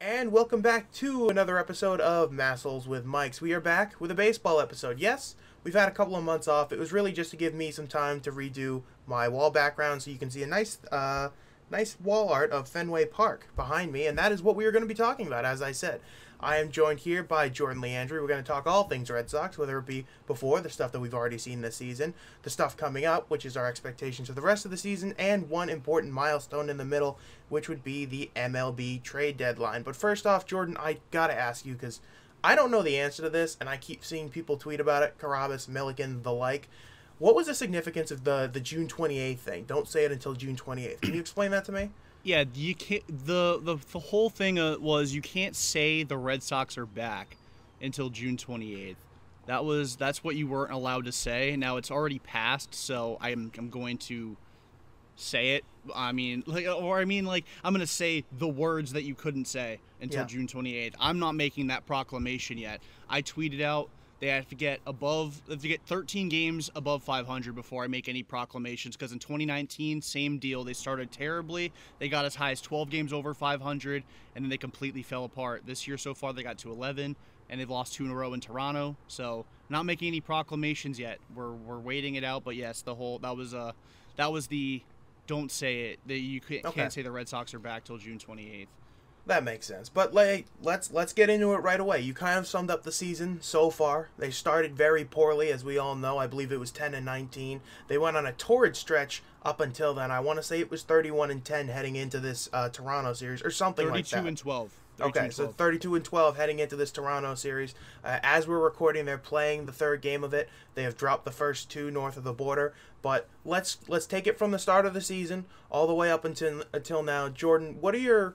And welcome back to another episode of Massholes with Mikes. We are back with a baseball episode. Yes, we've had a couple of months off. It was really just to give me some time to redo my wall background so you can see a nice wall art of Fenway Park behind me, and that is what we are going to be talking about, as I said. I am joined here by Jordan Leandry. We're going to talk all things Red Sox, whether it be before, the stuff that we've already seen this season, the stuff coming up, which is our expectations for the rest of the season, and one important milestone in the middle, which would be the MLB trade deadline. But first off, Jordan, I got to ask you, because I don't know the answer to this, and I keep seeing people tweet about it, Carabas, Milliken, the like. What was the significance of the June 28th thing? Don't say it until June 28th. Can you explain that to me? Yeah, you can't. The whole thing was you can't say the Red Sox are back until June 28th. That's what you weren't allowed to say. Now it's already passed, so I'm going to say it. I'm going to say the words that you couldn't say until June 28th. I'm not making that proclamation yet. I tweeted out they have to get 13 games above 500 before I make any proclamations, because in 2019, same deal. They started terribly. They got as high as 12 games over 500, and then they completely fell apart. This year so far, they got to 11, and they've lost 2 in a row in Toronto. So not making any proclamations yet. We're waiting it out. But yes, that was the don't say it. That you can't say the Red Sox are back till June 28th. That makes sense. But let's get into it right away. You kind of summed up the season so far. They started very poorly, as we all know. I believe it was 10-19. They went on a torrid stretch up until then. I want to say it was 31-10 heading into this Toronto series or something like that. 32-12. Okay, so 32-12 heading into this Toronto series. As we're recording, they're playing the third game of it. They have dropped the first 2 north of the border. But let's take it from the start of the season all the way up until now. Jordan, what are your,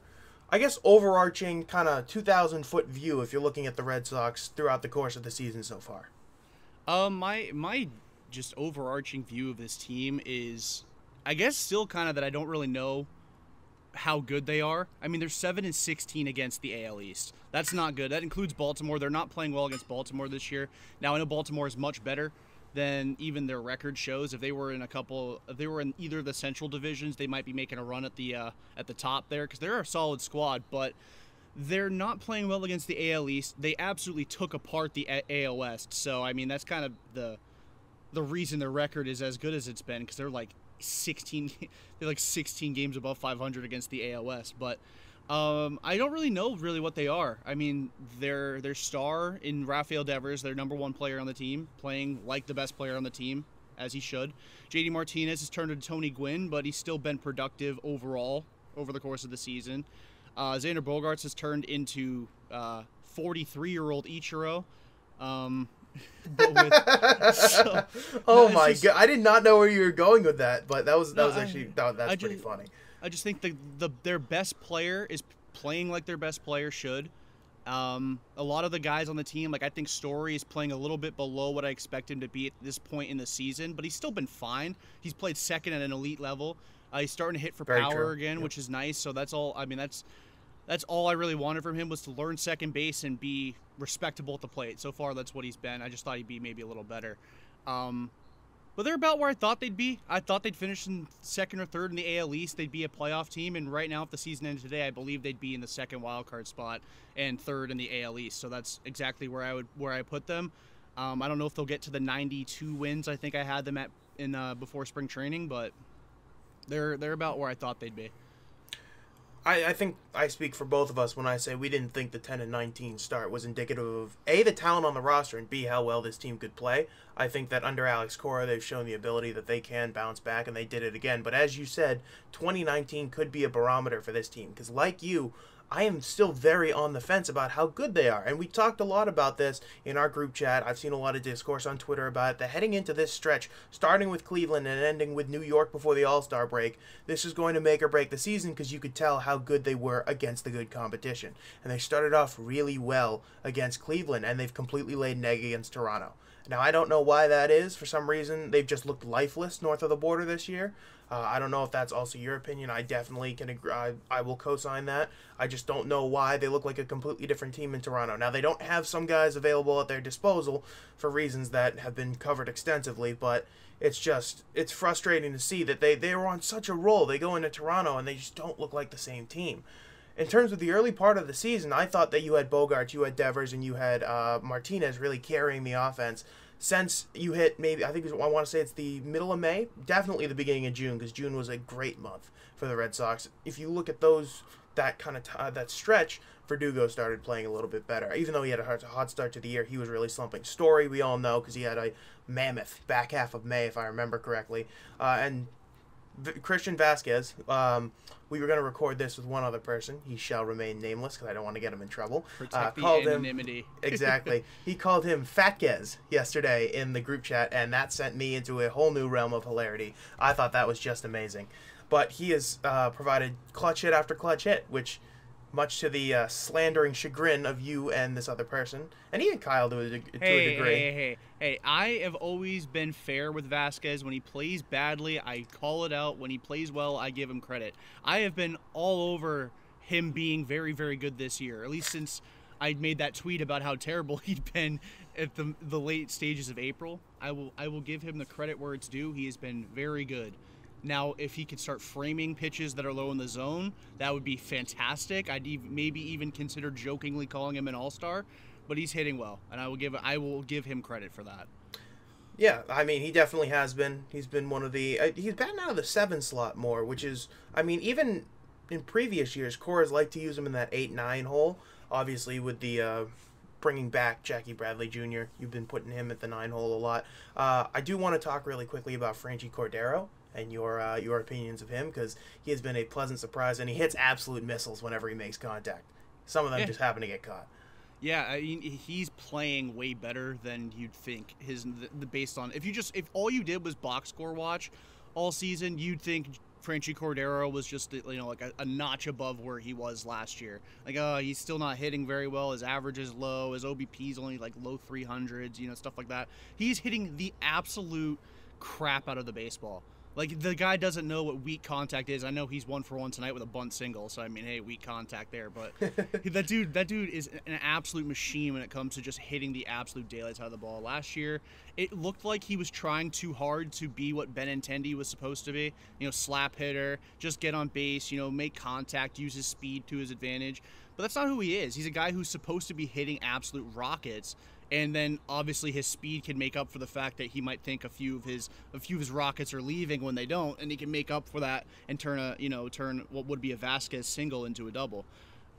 I guess, overarching kind of 2,000-foot view if you're looking at the Red Sox throughout the course of the season so far? My just overarching view of this team is, I guess, still kind of that I don't really know how good they are. I mean, they're 7-16 against the AL East. That's not good. That includes Baltimore. They're not playing well against Baltimore this year. Now, I know Baltimore is much better than even their record shows. If they were in either of the Central divisions, they might be making a run at the top there, because they're a solid squad. But they're not playing well against the AL East. They absolutely took apart the AL West. So I mean, that's kind of the reason their record is as good as it's been, because they're like 16 games above 500 against the AL West. But I don't really know what they are. I mean, their star in Rafael Devers, their number 1 player on the team, playing like the best player on the team, as he should. JD Martinez has turned into Tony Gwynn, but he's still been productive overall over the course of the season. Xander Bogaerts has turned into 43-year-old Ichiro. Oh my god! I did not know where you were going with that, but that's pretty funny. I just think their best player is playing like their best player should. A lot of the guys on the team, like I think Story is playing a little bit below what I expect him to be at this point in the season, but he's still been fine. He's played second at an elite level. He's starting to hit for power again, which is nice. So that's all. I mean, that's all I really wanted from him, was to learn second base and be respectable at the plate. So far, that's what he's been. I just thought he'd be maybe a little better. But they're about where I thought they'd be. I thought they'd finish in second or third in the AL East. They'd be a playoff team. And right now, if the season ended today, I believe they'd be in the second wildcard spot and third in the AL East. So that's exactly where I put them. I don't know if they'll get to the 92 wins I think I had them at before spring training, but they're about where I thought they'd be. I think I speak for both of us when I say we didn't think the 10-19 start was indicative of A, the talent on the roster, and B, how well this team could play. I think that under Alex Cora, they've shown the ability that they can bounce back, and they did it again. But as you said, 2019 could be a barometer for this team, because like you, I am still very on the fence about how good they are. And we talked a lot about this in our group chat. I've seen a lot of discourse on Twitter about it, that heading into this stretch, starting with Cleveland and ending with New York before the All-Star break, this is going to make or break the season, because you could tell how good they were against the good competition. And they started off really well against Cleveland, and they've completely laid an egg against Toronto. Now, I don't know why that is. For some reason, they've just looked lifeless north of the border this year. I don't know if that's also your opinion. I definitely can agree. I will co-sign that. I just don't know why they look like a completely different team in Toronto. Now, they don't have some guys available at their disposal for reasons that have been covered extensively, but it's frustrating to see that they were on such a roll. They go into Toronto and they just don't look like the same team. in terms of the early part of the season, I thought that you had Bogarts, you had Devers, and you had Martinez really carrying the offense. Since you hit maybe, I want to say it's the middle of May, definitely the beginning of June, because June was a great month for the Red Sox. If you look at that kind of that stretch, Verdugo started playing a little bit better. Even though he had a hot start to the year, he was really slumping. Story, we all know, because he had a mammoth back half of May, if I remember correctly. And Christian Vasquez, we were going to record this with one other person. He shall remain nameless because I don't want to get him in trouble. Protect the anonymity. Exactly. He called him Fatgez yesterday in the group chat, and that sent me into a whole new realm of hilarity. I thought that was just amazing. But he has provided clutch hit after clutch hit, which, much to the slandering chagrin of you and this other person, and even Kyle to a degree. Hey, I have always been fair with Vasquez. When he plays badly, I call it out. When he plays well, I give him credit. I have been all over him being very, very good this year, at least since I made that tweet about how terrible he'd been at the late stages of April. I will give him the credit where it's due. He has been very good. Now, if he could start framing pitches that are low in the zone, that would be fantastic. I'd maybe even consider jokingly calling him an all-star, but he's hitting well, and I will give him credit for that. Yeah, I mean, he definitely has been. He's been one of the... he's batting out of the 7 slot more, which is... I mean, even in previous years, Cora's liked to use him in that 8-9 hole. Obviously, with the... bringing back Jackie Bradley Jr., you've been putting him at the 9 hole a lot. I do want to talk really quickly about Franchi Cordero and your opinions of him, because he has been a pleasant surprise, and he hits absolute missiles whenever he makes contact. Some of them just happen to get caught. Yeah, I mean, he's playing way better than you'd think. Based on if all you did was box score watch all season, you'd think Franchi Cordero was just like a notch above where he was last year. Like, he's still not hitting very well. His average is low. His OBP is only like low 300s. Stuff like that. He's hitting the absolute crap out of the baseball. Like, the guy doesn't know what weak contact is. I know he's 1 for 1 tonight with a bunt single, so I mean, hey, weak contact there. But that dude is an absolute machine when it comes to just hitting the absolute daylights out of the ball. Last year, it looked like he was trying too hard to be what Benintendi was supposed to be. Slap hitter, just get on base, make contact, use his speed to his advantage. But that's not who he is. He's a guy who's supposed to be hitting absolute rockets. And then obviously his speed can make up for the fact that he might think a few of his rockets are leaving when they don't, and he can make up for that and turn what would be a Vasquez single into a double.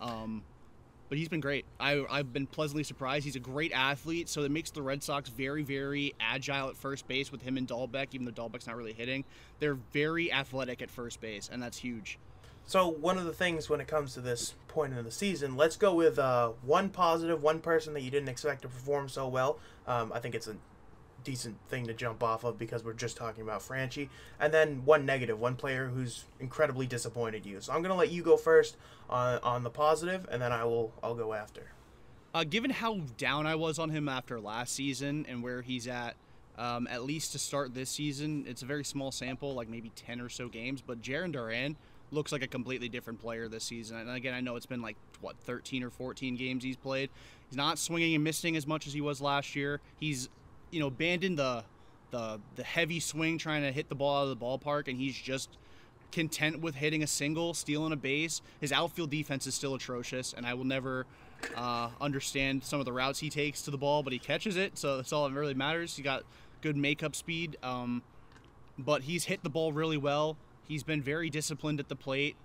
But he's been great. I've been pleasantly surprised. He's a great athlete, so it makes the Red Sox very, very agile at first base with him and Dahlbeck, even though Dahlbeck's not really hitting. They're very athletic at first base, and that's huge. So one of the things when it comes to this point in the season, let's go with one positive, one person that you didn't expect to perform so well. I think it's a decent thing to jump off of because we're just talking about Franchi. And then one negative, one player who's incredibly disappointed you. So I'm going to let you go first on the positive, and then I'll go after. Given how down I was on him after last season and where he's at least to start this season, it's a very small sample, like maybe 10 or so games, but Jarren Duran looks like a completely different player this season. And again, I know it's been 13 or 14 games he's played. He's not swinging and missing as much as he was last year. He's, abandoned the heavy swing trying to hit the ball out of the ballpark, and he's just content with hitting a single, stealing a base. His outfield defense is still atrocious, and I will never understand some of the routes he takes to the ball, but he catches it, so that's all that really matters. He got good makeup speed, but he's hit the ball really well. He's been very disciplined at the plate.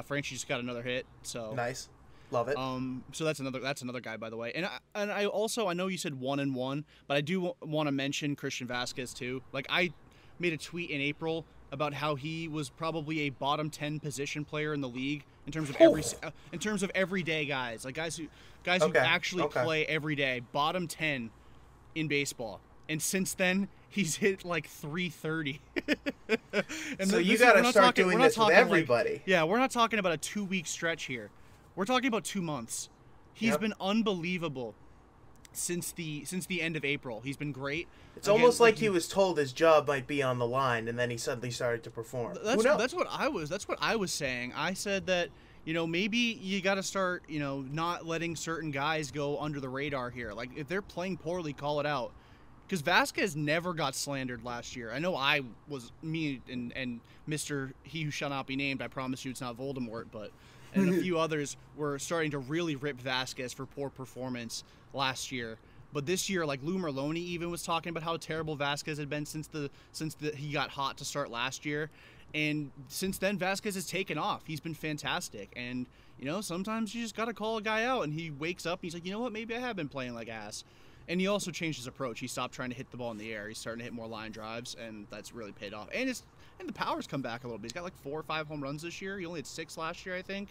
Franchi just got another hit, so nice, love it. So that's another guy, by the way. And I also, I know you said 1-1, but I do want to mention Christian Vasquez too. Like, I made a tweet in April about how he was probably a bottom 10 position player in the league in terms of everyday guys, like guys who actually play every day. Bottom 10 in baseball. And since then, he's hit like 330. And so you got to start doing this with everybody. We're not talking about a 2-week stretch here. We're talking about 2 months. He's been unbelievable since the end of April. He's been great. It's almost like he was told his job might be on the line, and then he suddenly started to perform. That's what I was saying. I said that, maybe you got to start, not letting certain guys go under the radar here. Like, if they're playing poorly, call it out. Because Vasquez never got slandered last year. I know me and Mr. He Who Shall Not Be Named, I promise you it's not Voldemort, but and a few others were starting to really rip Vasquez for poor performance last year. But this year, like Lou Merloni even was talking about how terrible Vasquez had been since he got hot to start last year. And since then, Vasquez has taken off. He's been fantastic. And, sometimes you just got to call a guy out, and he wakes up and he's like, you know what, maybe I have been playing like ass. And he also changed his approach. He stopped trying to hit the ball in the air. He's starting to hit more line drives, and that's really paid off. And the power's come back a little bit. He's got like 4 or 5 home runs this year. He only had 6 last year, I think.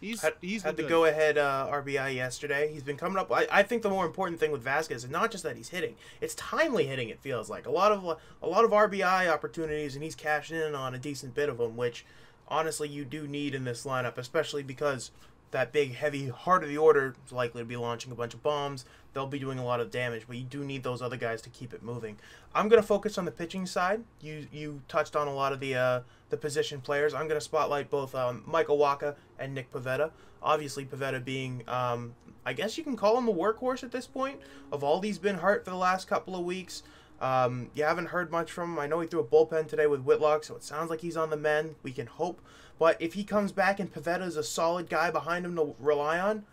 He's had the go-ahead RBI yesterday. He's been coming up. I think the more important thing with Vasquez is not just that he's hitting; it's timely hitting. It feels like a lot of RBI opportunities, and he's cashing in on a decent bit of them, which honestly you do need in this lineup, especially because that big, heavy heart of the order is likely to be launching a bunch of bombs. They'll be doing a lot of damage, but you do need those other guys to keep it moving. I'm going to focus on the pitching side. You touched on a lot of the position players. I'm going to spotlight both Michael Wacha and Nick Pivetta. Obviously, Pivetta being, I guess you can call him a workhorse at this point. Evaldi's been hurt for the last couple of weeks. You haven't heard much from him. I know he threw a bullpen today with Whitlock, so it sounds like he's on the mend. We can hope. But if he comes back and Pivetta is a solid guy behind him to rely on,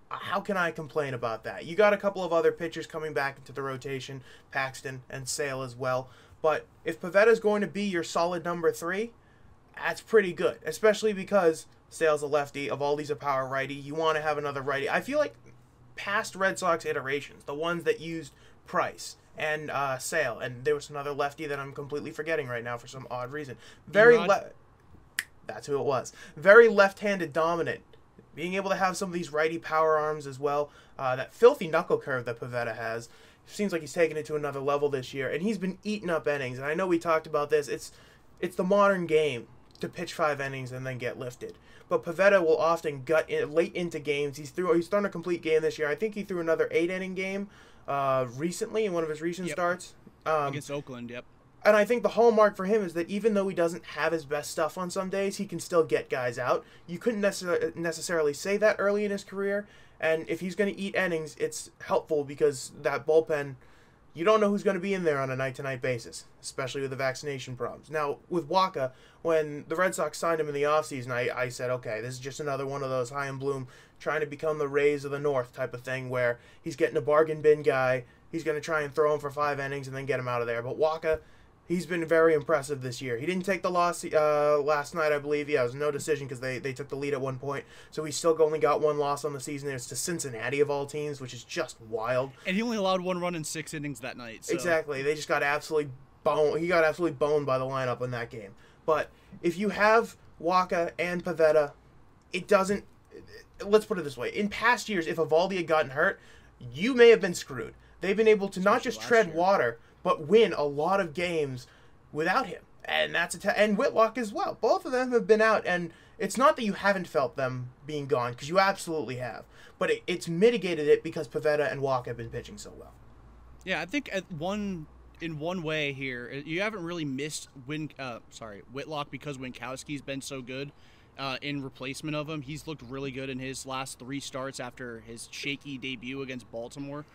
how can I complain about that? You got a couple of other pitchers coming back into the rotation, Paxton and Sale as well. But if Pivetta is going to be your solid number 3, that's pretty good, especially because Sale's a lefty, Evaldi's a power righty. You want to have another righty. I feel like past Red Sox iterations, the ones that used Price and Sale, and there was another lefty that I'm completely forgetting right now for some odd reason. That's who it was. Very left-handed dominant. Being able to have some of these righty power arms as well. That filthy knuckle curve that Pivetta has. Seems like he's taken it to another level this year. And he's been eating up innings. And I know we talked about this. It's the modern game to pitch 5 innings and then get lifted. But Pivetta will often gut in, late into games. He's thrown a complete game this year. I think he threw another 8-inning game recently in one of his recent starts. Against Oakland, yep. And I think the hallmark for him is that even though he doesn't have his best stuff on some days, he can still get guys out. You couldn't necessarily say that early in his career. And if he's going to eat innings, it's helpful because that bullpen, you don't know who's going to be in there on a night-to-night basis, especially with the vaccination problems. Now, with Wacha, when the Red Sox signed him in the offseason, I said, okay, this is just another one of those high and bloom, trying to become the Rays of the North type of thing where he's getting a bargain bin guy, he's going to try and throw him for 5 innings and then get him out of there. But Wacha, he's been very impressive this year. He didn't take the loss last night, I believe. Yeah, it was no decision because they took the lead at one point. So he's still only got 1 loss on the season. It's to Cincinnati of all teams, which is just wild. And he only allowed 1 run in 6 innings that night. So. Exactly. They just got absolutely boned. He got absolutely boned by the lineup in that game. But if you have Wacha and Pivetta, it doesn't... Let's put it this way. In past years, if Evaldi had gotten hurt, you may have been screwed. They've been able to not just tread water, but win a lot of games without him. And that's and Whitlock as well. Both of them have been out, and it's not that you haven't felt them being gone, because you absolutely have. But it's mitigated it because Pivetta and Wacha have been pitching so well. Yeah, I think in one way here, you haven't really missed Whitlock because Winkowski's been so good in replacement of him. He's looked really good in his last 3 starts after his shaky debut against Baltimore.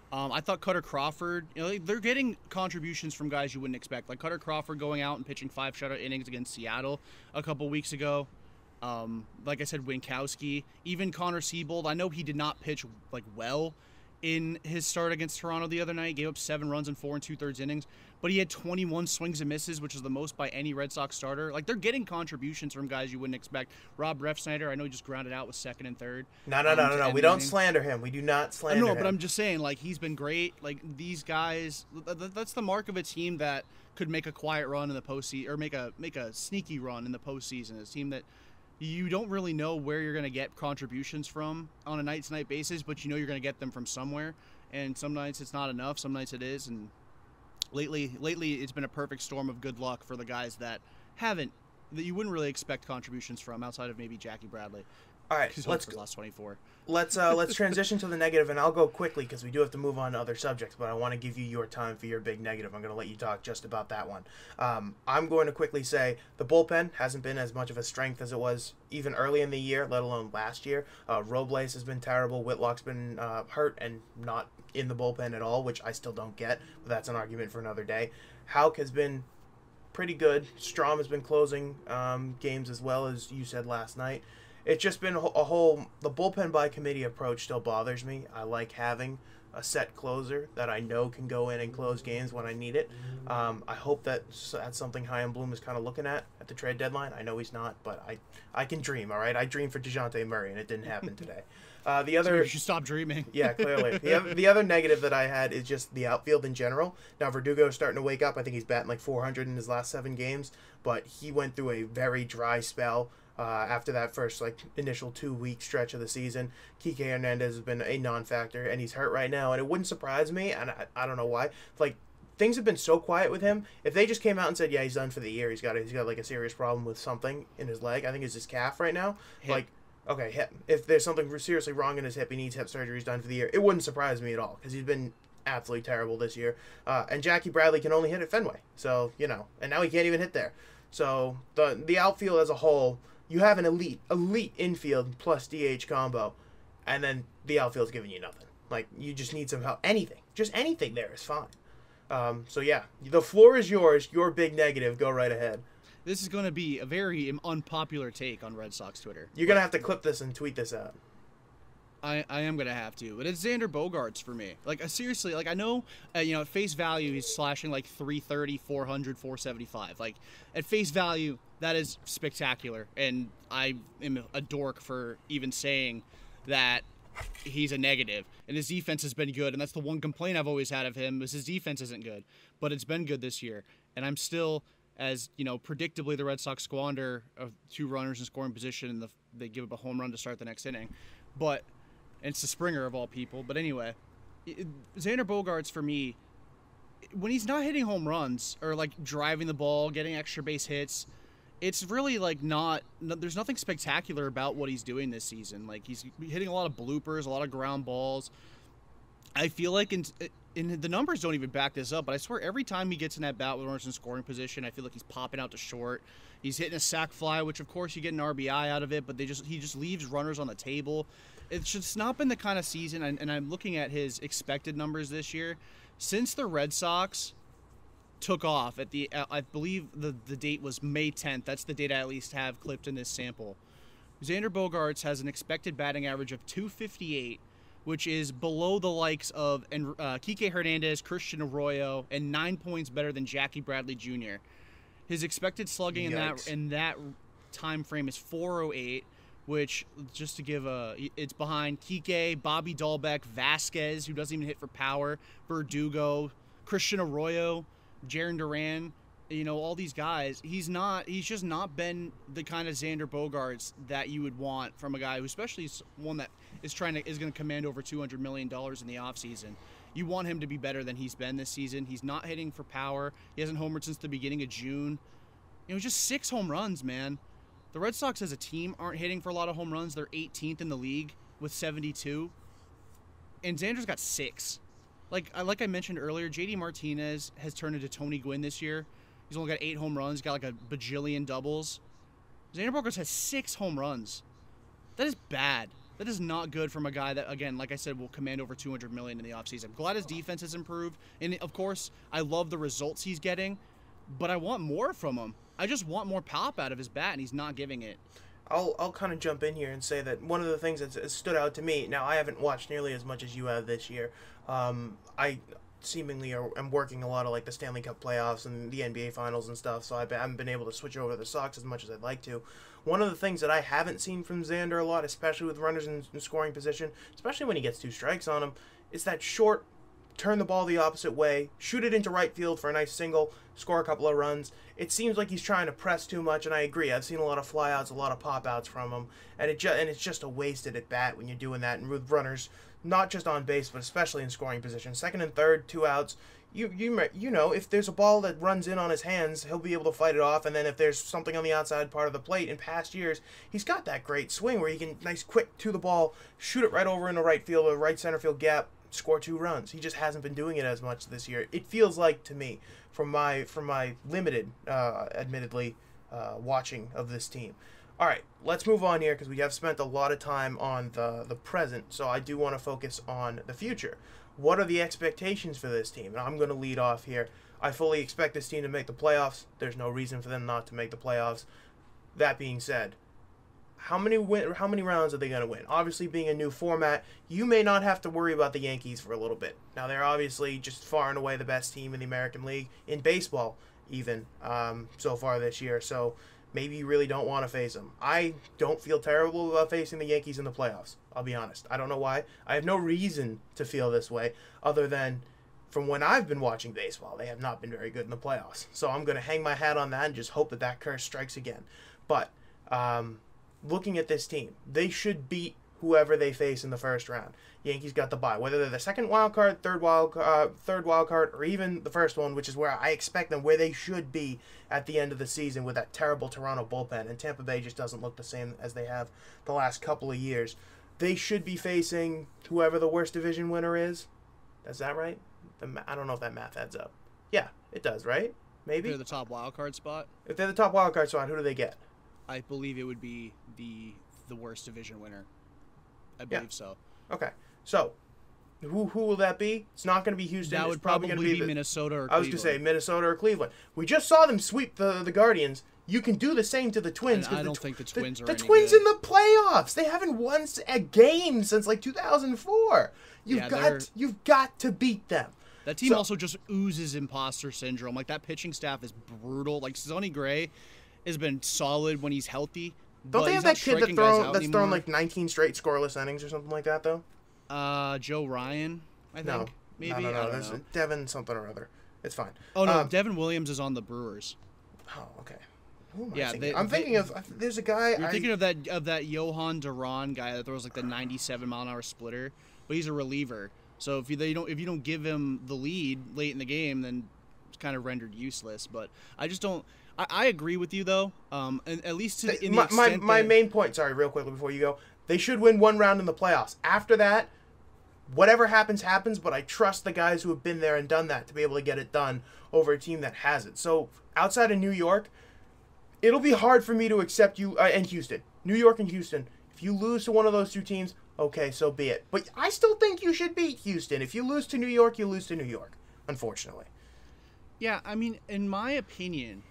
I thought Cutter Crawford, they're getting contributions from guys you wouldn't expect. Like Cutter Crawford going out and pitching 5 shutout innings against Seattle a couple weeks ago. Like I said, Winkowski, even Connor Siebold. I know he did not pitch well in his start against Toronto the other night. He gave up 7 runs in 4 2/3 innings, but he had 21 swings and misses, which is the most by any Red Sox starter. Like, they're getting contributions from guys you wouldn't expect. Rob Refsnyder, I know he just grounded out with 2nd and 3rd. No. We don't slander him. We do not slander him. No, but I'm just saying, like, he's been great. Like, these guys, that's the mark of a team that could make a quiet run in the postseason, or make a sneaky run in the postseason. It's a team that you don't really know where you're going to get contributions from on a night-to-night basis, but you know you're going to get them from somewhere. And some nights it's not enough, some nights it is. And lately it's been a perfect storm of good luck for the guys that you wouldn't really expect contributions from outside of maybe Jackie Bradley. All right, last 24. Let's transition to the negative, and I'll go quickly because we do have to move on to other subjects. But I want to give you your time for your big negative. I'm going to let you talk just about that one. I'm going to quickly say the bullpen hasn't been as much of a strength as it was even early in the year, let alone last year. Robles has been terrible. Whitlock's been hurt and not in the bullpen at all, which I still don't get. But that's an argument for another day. Houck has been pretty good. Strom has been closing games as well, as you said last night. It's just been a whole the bullpen by committee approach still bothers me. I like having a set closer that I know can go in and close games when I need it. I hope that's something Chaim Bloom is kind of looking at the trade deadline. I know he's not, but I can dream, all right? I dreamed for DeJounte Murray, and it didn't happen today. The other, so you should stop dreaming. Yeah, clearly. The other negative that I had is just the outfield in general. Now, Verdugo is starting to wake up. I think he's batting like 400 in his last 7 games, but he went through a very dry spell after that first initial 2-week stretch of the season. Kike Hernandez has been a non-factor, and he's hurt right now, and it wouldn't surprise me, and I don't know why. Things have been so quiet with him. If they just came out and said, yeah, he's done for the year, he's got like a serious problem with something in his leg. I think it's his calf right now. Hip. Okay, hip. If there's something seriously wrong in his hip, he needs hip surgery, he's done for the year. It wouldn't surprise me at all, because he's been absolutely terrible this year. And Jackie Bradley can only hit at Fenway, so, and now he can't even hit there. So the outfield as a whole, you have an elite infield plus DH combo, and then the outfield's giving you nothing. You just need some help. Just anything there is fine. So yeah, the floor is yours. Your big negative. Go right ahead. This is going to be a very unpopular take on Red Sox Twitter. You're going to have to clip this and tweet this out. I am going to have to. But it's Xander Bogaerts for me. Seriously, I know, at face value, he's slashing 330, 400, 475. At face value, that is spectacular. And I am a dork for even saying that he's a negative. And his defense has been good. And that's the one complaint I've always had of him, is his defense isn't good. But it's been good this year. And I'm still, as, predictably the Red Sox squander of 2 runners in scoring position, and they give up a home run to start the next inning. But... and it's the Springer of all people. But anyway, Xander Bogaerts, for me, when he's not hitting home runs or driving the ball, getting extra base hits, it's really there's nothing spectacular about what he's doing this season. He's hitting a lot of bloopers, a lot of ground balls. I feel like in the numbers don't even back this up, but I swear every time he gets in that bat with runners in scoring position, I feel like he's popping out to short. He's hitting a sac fly, which of course you get an RBI out of it, but he just leaves runners on the table. It's just not been the kind of season, and I'm looking at his expected numbers this year. Since the Red Sox took off at I believe the date was May 10th. That's the date I at least have clipped in this sample. Xander Bogaerts has an expected batting average of .258, which is below the likes of Kike Hernandez, Christian Arroyo, and 9 points better than Jackie Bradley Jr. His expected slugging in that time frame is .408. Which, just to give it's behind Kike, Bobby Dahlbeck, Vasquez, who doesn't even hit for power, Verdugo, Christian Arroyo, Jarren Duran, all these guys. He's just not been the kind of Xander Bogaerts that you would want from a guy who, especially one that is going to command over $200 million in the offseason. You want him to be better than he's been this season. He's not hitting for power. He hasn't homered since the beginning of June. Just 6 home runs, man. The Red Sox as a team aren't hitting for a lot of home runs. They're 18th in the league with 72. And Xander's got 6. Like I mentioned earlier, JD Martinez has turned into Tony Gwynn this year. He's only got 8 home runs. He's got a bajillion doubles. Xander Bogaerts has 6 home runs. That is bad. That is not good from a guy that, again, like I said, will command over $200 million in the offseason. I'm glad his defense has improved. And, of course, I love the results he's getting. But I want more from him. I just want more pop out of his bat, and he's not giving it. I'll kind of jump in here and say that one of the things that stood out to me, now I haven't watched nearly as much as you have this year. I seemingly am working a lot of the Stanley Cup playoffs and the NBA Finals and stuff, so I haven't been able to switch over to the Sox as much as I'd like to. One of the things that I haven't seen from Xander a lot, especially with runners in scoring position, especially when he gets 2 strikes on him, is that short, turn the ball the opposite way, shoot it into right field for a nice single, score a couple of runs. It seems like he's trying to press too much, and I agree. I've seen a lot of flyouts, a lot of pop-outs from him, and it's just a wasted at bat when you're doing that, and with runners not just on base, but especially in scoring position. 2nd and 3rd, 2 outs. You know, if there's a ball that runs in on his hands, he'll be able to fight it off, and then if there's something on the outside part of the plate, in past years, he's got that great swing where he can nice quick to the ball, shoot it right over in the right field or right center field gap, score 2 runs. He just hasn't been doing it as much this year. It feels like to me, from my limited, admittedly, watching of this team. All right, let's move on here because we have spent a lot of time on the present, so I do want to focus on the future. What are the expectations for this team? And I'm going to lead off here. I fully expect this team to make the playoffs. There's no reason for them not to make the playoffs. That being said, How many rounds are they going to win? Obviously, being a new format, you may not have to worry about the Yankees for a little bit. Now, they're obviously just far and away the best team in the American League, in baseball even, so far this year. So maybe you really don't want to face them. I don't feel terrible about facing the Yankees in the playoffs. I'll be honest. I don't know why. I have no reason to feel this way other than from when I've been watching baseball, they have not been very good in the playoffs. So I'm going to hang my hat on that and just hope that that curse strikes again. But looking at this team, they should beat whoever they face in the first round. Yankees got the bye, whether they're the second wild card, third wild card, or even the first one, which is where I expect them, where they should be at the end of the season with that terrible Toronto bullpen. And Tampa Bay just doesn't look the same as they have the last couple of years. They should be facing whoever the worst division winner is. Is that right? I don't know if that math adds up. Yeah, it does, right? Maybe? They're the top wild card spot. If they're the top wild card spot, who do they get? I believe it would be the worst division winner. I believe so. Okay. So, who will that be? It's not going to be Houston. That would probably be Minnesota or Cleveland. I was going to say Minnesota or Cleveland. We just saw them sweep the Guardians. You can do the same to the Twins. And I don't think the Twins are the any Twins good. in the playoffs. They haven't won a game since like 2004. You've got to beat them. That team also just oozes imposter syndrome. Like, that pitching staff is brutal. Like, Sonny Gray has been solid when he's healthy. Don't they have that kid that's thrown like 19 straight scoreless innings or something like that, though? Joe Ryan, I think. No. Maybe? No. There's Devin something or other. It's fine. Oh, no. Devin Williams is on the Brewers. Oh, okay. Who am I thinking? I'm thinking of... There's a guy... You're thinking of that Johan Duran guy that throws like the 97-mile-an-hour splitter, but he's a reliever. So if you don't give him the lead late in the game, then it's kind of rendered useless. But I just don't... I agree with you, though. And at least my main point, sorry, real quickly before you go, they should win one round in the playoffs. After that, whatever happens, but I trust the guys who have been there and done that to be able to get it done over a team that hasn't. So outside of New York, it'll be hard for me to accept you, and Houston. New York and Houston. If you lose to one of those two teams, okay, so be it. But I still think you should beat Houston. If you lose to New York, you lose to New York, unfortunately. Yeah, I mean, in my opinion,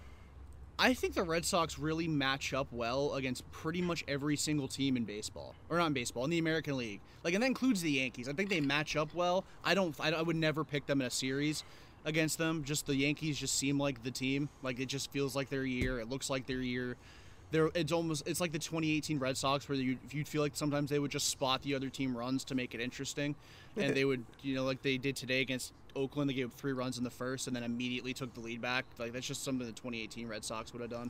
I think the Red Sox really match up well against pretty much every single team in baseball. Or not in baseball, in the American League. Like, and that includes the Yankees. I think they match up well. I would never pick them in a series against them. Just the Yankees just seem like the team. Like, it just feels like their year. It looks like their year. It's like the 2018 Red Sox where you'd feel like sometimes they would just spot the other team runs to make it interesting. And they would, like they did today against Oakland, they gave up 3 runs in the first and then immediately took the lead back. Like, that's just something the 2018 Red Sox would have done.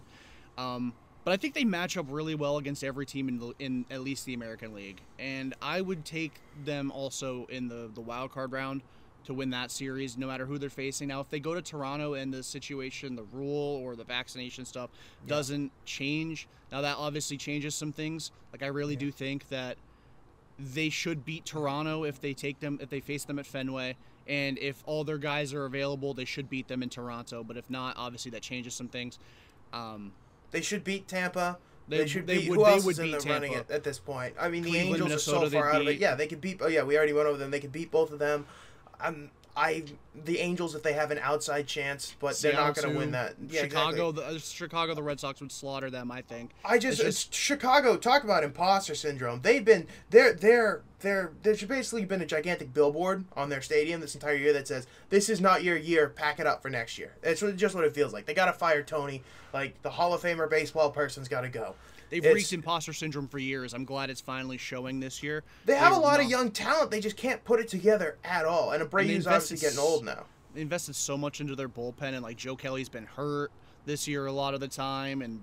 But I think they match up really well against every team in at least the American League. And I would take them also in the wild card round to win that series, no matter who they're facing. Now, if they go to Toronto and the situation, the rule or the vaccination stuff doesn't change, now that obviously changes some things. Like, I really do think that they should beat Toronto if they face them at Fenway. And if all their guys are available, they should beat them in Toronto. But if not, obviously that changes some things. They should beat Tampa. Who else is in the running at this point? I mean, Cleveland, the Angels Minnesota, are so far out of it. Yeah, they could beat... Oh, yeah, we already went over them. They could beat both of them. The Angels, if they have an outside chance, but Seattle, they're not going to win that. Yeah, Chicago, exactly. The Red Sox would slaughter them, I think. Chicago, talk about imposter syndrome. They've been... There's basically been a gigantic billboard on their stadium this entire year that says, "This is not your year, pack it up for next year." It's just what it feels like. They got to fire Tony. Like, the Hall of Famer baseball person's got to go. They've reached imposter syndrome for years. I'm glad it's finally showing this year. They have a lot of young talent. They just can't put it together at all. And Abreu's obviously getting old now. They invested so much into their bullpen, and like Joe Kelly's been hurt this year a lot of the time, and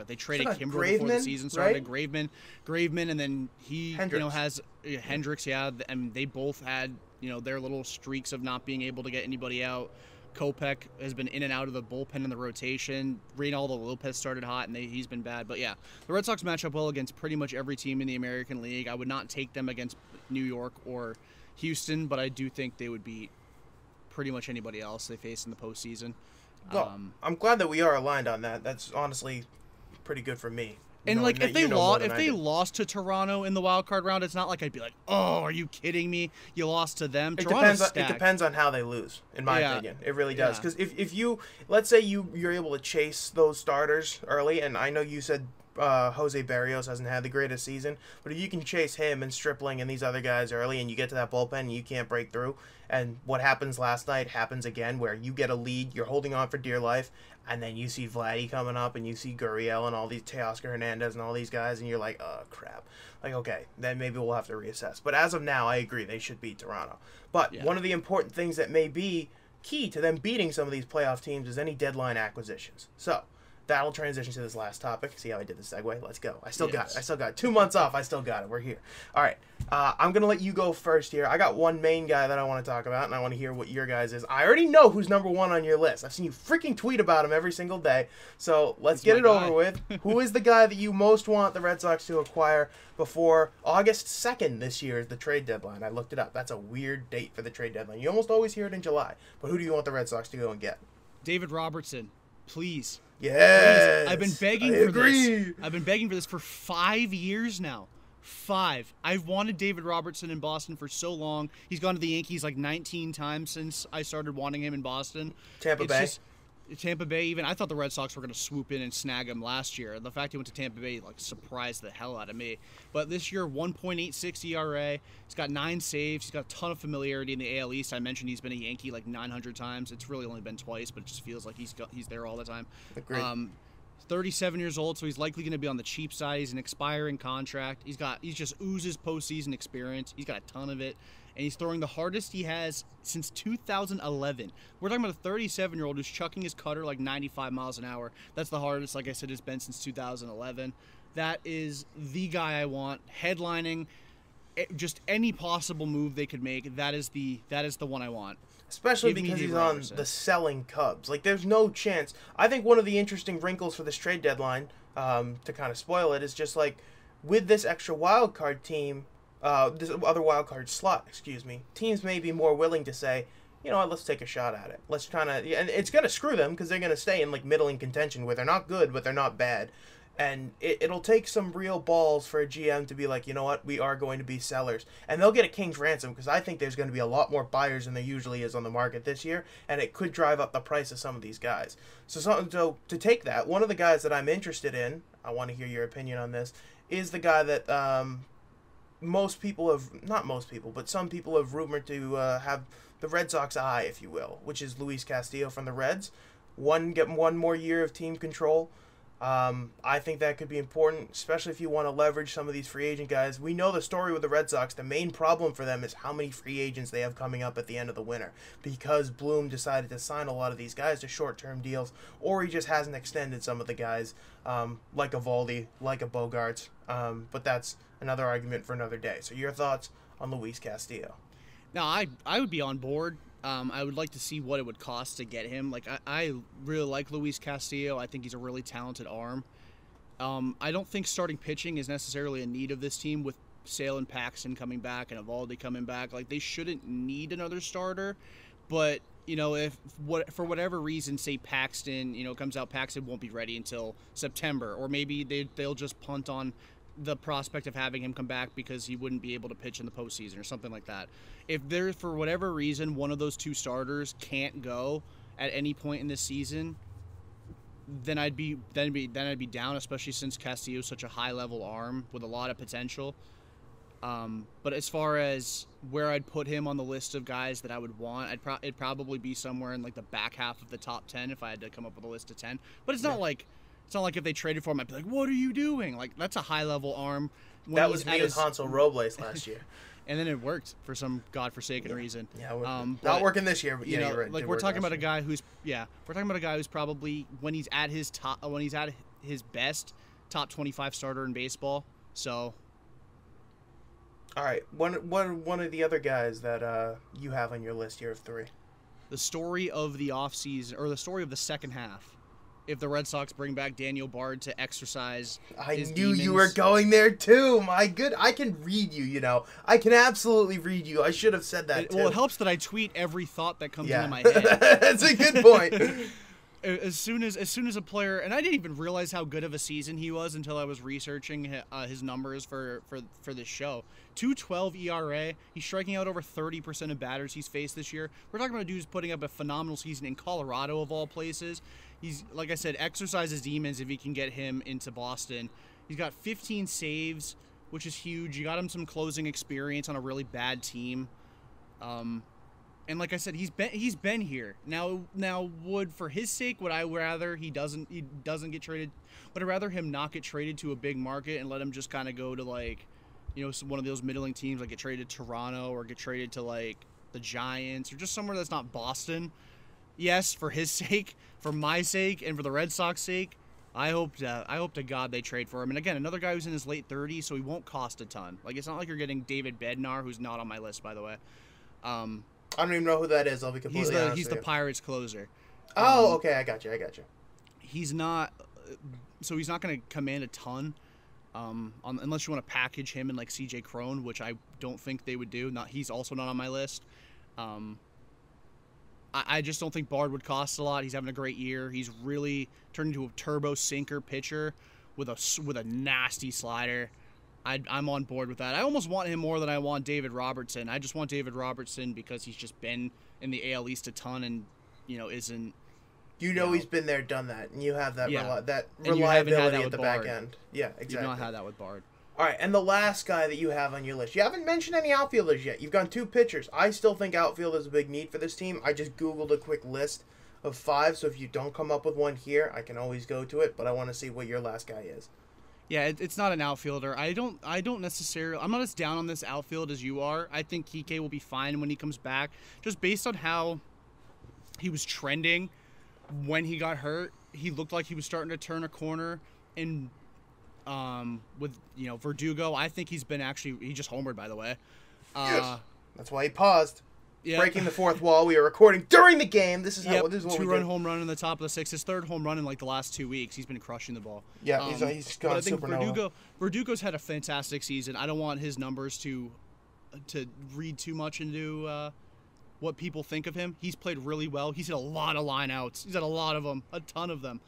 they traded Kimbrel before the season started. Right? Graveman, and then he has Hendricks. Yeah, and they both had their little streaks of not being able to get anybody out. Kopech has been in and out of the bullpen in the rotation. Reynaldo Lopez started hot, and he's been bad. But yeah, the Red Sox match up well against pretty much every team in the American League. I would not take them against New York or Houston, but I do think they would beat pretty much anybody else they face in the postseason. Well, I'm glad that we are aligned on that. That's honestly pretty good for me. And if they lost to Toronto in the wild card round, it's not like I'd be like, "Oh, are you kidding me? You lost to them." It depends on how they lose, in my opinion. It really does. Because if you, let's say you're able to chase those starters early, and I know you said Jose Barrios hasn't had the greatest season, but if you can chase him and Stripling and these other guys early, and you get to that bullpen and you can't break through, and what happens last night happens again, where you get a lead, you're holding on for dear life, and then you see Vladdy coming up, and you see Gurriel and all these Teoscar Hernandez and all these guys, and you're like, oh crap. Like, okay, then maybe we'll have to reassess. But as of now, I agree they should beat Toronto. But one of the important things that may be key to them beating some of these playoff teams is any deadline acquisitions. So that'll transition to this last topic. See how I did the segue? Let's go. I still got it. 2 months off. I still got it. We're here. All right. I'm going to let you go first here. I got one main guy that I want to talk about, and I want to hear what your guys is. I already know who's number one on your list. I've seen you freaking tweet about him every single day. So let's get it over with. Who is the guy that you most want the Red Sox to acquire before August 2nd this year is the trade deadline? I looked it up. That's a weird date for the trade deadline. You almost always hear it in July. But who do you want the Red Sox to go and get? David Robertson. Please. Yes. Please. I've been begging for this. I've been begging for this for 5 years now. 5. I've wanted David Robertson in Boston for so long. He's gone to the Yankees like 19 times since I started wanting him in Boston. Tampa Bay. Tampa Bay, even I thought the Red Sox were going to swoop in and snag him last year. The fact he went to Tampa Bay like surprised the hell out of me. But this year, 1.86 ERA. He's got 9 saves. He's got a ton of familiarity in the AL East. I mentioned he's been a Yankee like 900 times. It's really only been twice, but it just feels like he's there all the time. Agreed. 37 years old, so he's likely going to be on the cheap side. He's an expiring contract. He just oozes postseason experience. He's got a ton of it. And he's throwing the hardest he has since 2011. We're talking about a 37-year-old who's chucking his cutter like 95 miles an hour. That's the hardest, like I said, it's been since 2011. That is the guy I want, headlining just any possible move they could make. That is the one I want. Especially because he's on the selling Cubs. Like, there's no chance. I think one of the interesting wrinkles for this trade deadline, to kind of spoil it, is just like, with this extra wild card team, this other wild card slot, teams may be more willing to say, you know what, let's take a shot at it. Let's kind of, and it's going to screw them because they're going to stay in like middling contention where they're not good, but they're not bad. And it'll take some real balls for a GM to be like, you know what, we are going to be sellers. And they'll get a king's ransom because I think there's going to be a lot more buyers than there usually is on the market this year. And it could drive up the price of some of these guys. So to take that, one of the guys that I'm interested in, I want to hear your opinion on this, is the guy that some people have rumored to have the Red Sox eye, if you will, which is Luis Castillo from the Reds. Getting one more year of team control. I think that could be important, especially if you want to leverage some of these free agent guys. We know the story with the Red Sox. The main problem for them is how many free agents they have coming up at the end of the winter because Bloom decided to sign a lot of these guys to short-term deals, or he just hasn't extended some of the guys, like a Valdi, like a Bogarts. But that's another argument for another day. So your thoughts on Luis Castillo? Now, I would be on board. I would like to see what it would cost to get him. Like, I really like Luis Castillo. I think he's a really talented arm. I don't think starting pitching is necessarily a need of this team with Sale and Paxton coming back and Evaldi coming back. Like, they shouldn't need another starter. But, you know, for whatever reason, say Paxton, comes out, Paxton won't be ready until September. Or maybe they'll just punt on the prospect of having him come back because he wouldn't be able to pitch in the postseason or something like that. If there, for whatever reason, one of those two starters can't go at any point in this season, then I'd be down, especially since Castillo is such a high level arm with a lot of potential. But as far as where I'd put him on the list of guys that I would want, it'd probably be somewhere in like the back half of the top 10 if I had to come up with a list of 10. But it's not like if they traded for him, I'd be like, what are you doing? Like, that's a high-level arm. That was me with Hansel Robles last year. And then it worked for some godforsaken reason. Yeah, not working this year, but you're right. Like, we're talking about a guy who's probably when he's at his best, top 25 starter in baseball. So, all right, one of the other guys that you have on your list here of 3. The story of the offseason, or the story of the second half. If the Red Sox bring back Daniel Bard to exercise his demons. You were going there too. I can read you, I can absolutely read you. I should have said that too. Well, it helps that I tweet every thought that comes into my head. That's a good point. As soon as a player, and I didn't even realize how good of a season he was until I was researching his numbers for this show. 2.12 ERA. He's striking out over 30% of batters he's faced this year. We're talking about a dude who's putting up a phenomenal season in Colorado of all places. he's, like I said, exercise his demons if he can get him into Boston. He's got 15 saves, which is huge. You got him some closing experience on a really bad team. And like I said, he's been here. Now would, for his sake, would I rather he doesn't get traded? Would I rather him not get traded to a big market and let him just kind of go to, like, one of those middling teams, like get traded to Toronto or get traded to, like, the Giants or just somewhere that's not Boston? Yes, for his sake, for my sake, and for the Red Sox sake, I hope to God they trade for him. And again, another guy who's in his late 30s, so he won't cost a ton. Like, it's not like you're getting David Bednar, who's not on my list, by the way. I don't even know who that is. I'll be completely honest. He's the Pirates closer. Oh, okay, I got you. He's not, so he's not going to command a ton, unless you want to package him in like CJ Cron, which I don't think they would do. He's also not on my list. I just don't think Bard would cost a lot. He's having a great year. He's really turned into a turbo sinker pitcher with a nasty slider. I'm on board with that. I almost want him more than I want David Robertson. I just want David Robertson because he's just been in the AL East a ton and, isn't... he's been there, done that, and you have that that reliability at the back end. Yeah, exactly. You've not had that with Bard. All right, and the last guy that you have on your list. You haven't mentioned any outfielders yet. You've gone 2 pitchers. I still think outfield is a big need for this team. I just Googled a quick list of 5, so if you don't come up with one here, I can always go to it, but I want to see what your last guy is. Yeah, it's not an outfielder. I don't necessarily... I'm not as down on this outfield as you are. I think Kike will be fine when he comes back. Just based on how he was trending when he got hurt, he looked like he was starting to turn a corner. And with, Verdugo, I think he just homered, by the way. Yes. That's why he paused. Yeah. Breaking the fourth wall. We are recording during the game. This is what we do. 2-run home run in the top of the 6th. His 3rd home run in like the last 2 weeks. He's been crushing the ball. Yeah, he's gone supernova. Verdugo's had a fantastic season. I don't want his numbers to read too much into what people think of him. He's played really well. He's hit a lot of lineouts. He's had a lot of them, a ton of them.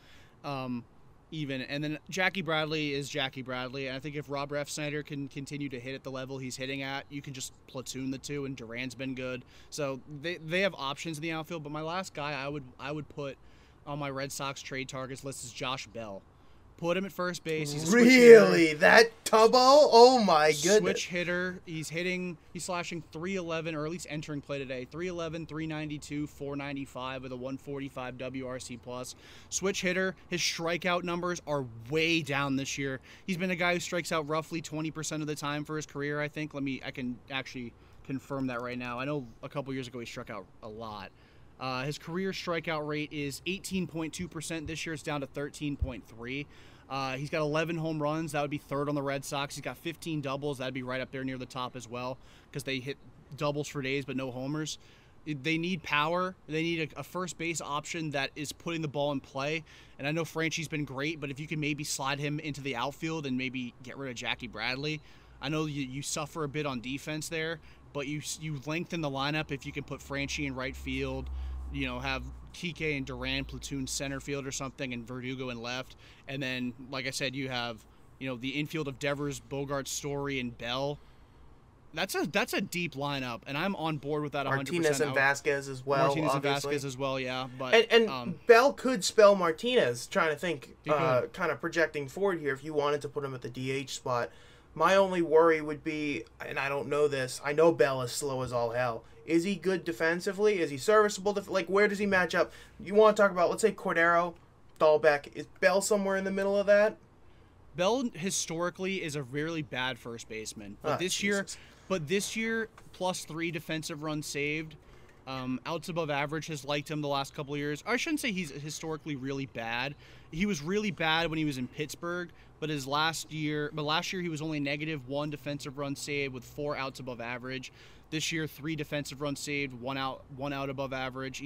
And then Jackie Bradley is Jackie Bradley. And I think if Rob Refsnyder can continue to hit at the level he's hitting at, you can just platoon the two. And Duran's been good, so they have options in the outfield. But my last guy I would put on my Red Sox trade targets list is Josh Bell. Put him at first base. He's a really that Tubbo? Oh my goodness! Switch hitter. He's slashing 311, or at least entering play today. 311, 392, 495 with a 145 WRC plus. Switch hitter. His strikeout numbers are way down this year. He's been a guy who strikes out roughly 20% of the time for his career. I think. I can actually confirm that right now. I know a couple years ago he struck out a lot. His career strikeout rate is 18.2%. This year it's down to 13.3%. He's got 11 home runs. That would be 3rd on the Red Sox. He's got 15 doubles. That would be right up there near the top as well because they hit doubles for days but no homers. They need power. They need a first base option that is putting the ball in play. And I know Franchy's been great, but if you can maybe slide him into the outfield and maybe get rid of Jackie Bradley, I know you suffer a bit on defense there, but you lengthen the lineup if you can put Franchy in right field, have Kike and Duran platoon center field or something, and Verdugo in left. And then, like I said, you have, the infield of Devers, Bogart, Story, and Bell. That's a deep lineup, and I'm on board with that 100%. Martinez and Vasquez as well, Martinez obviously. and Vasquez as well, yeah. But and Bell could spell Martinez, trying to think, kind of projecting forward here, if you wanted to put him at the DH spot. My only worry would be, and I don't know this, I know Bell is slow as all hell. Is he good defensively? Is he serviceable? Where does he match up? You want to talk about, let's say, Cordero, Dahlbeck. Is Bell somewhere in the middle of that? Bell historically is a really bad first baseman. But this year, +3 defensive runs saved. Outs above average has liked him the last couple of years. I shouldn't say he's historically really bad. He was really bad when he was in Pittsburgh, but last year he was only -1 defensive run saved with 4 outs above average. This year, 3 defensive runs saved, 1 out above average.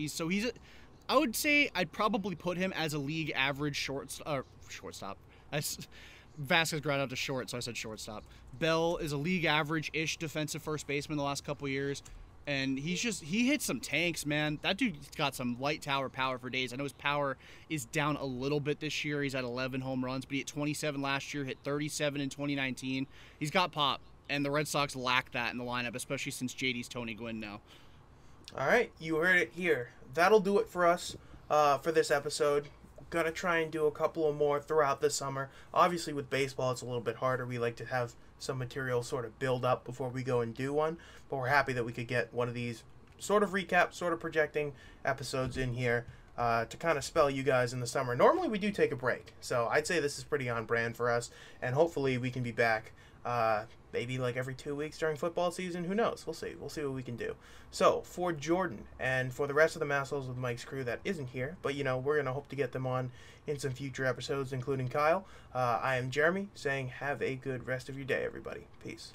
I would say I'd probably put him as a league average shortstop. Vasquez grounded out to short, so I said shortstop. Bell is a league average-ish defensive first baseman the last couple of years. And he hits some tanks, man. That dude's got some light tower power for days. I know his power is down a little bit this year. He's at 11 home runs, but he hit 27 last year, hit 37 in 2019. He's got pop, and the Red Sox lack that in the lineup, especially since JD's Tony Gwynn now. All right, you heard it here. That'll do it for us for this episode. Gonna try and do a couple of more throughout the summer. Obviously, with baseball, it's a little bit harder. We like to have some material sort of build up before we go and do one. But we're happy that we could get one of these sort of recap, sort of projecting episodes in here to kind of spell you guys in the summer. Normally, we do take a break. So I'd say this is pretty on brand for us. And hopefully, we can be back maybe like every 2 weeks during football season. Who knows? We'll see. We'll see what we can do. So, for Jordan and for the rest of the Massholes with Mike's crew that isn't here, but, you know, we're going to hope to get them on in some future episodes, including Kyle. I am Jeremy, saying have a good rest of your day, everybody. Peace.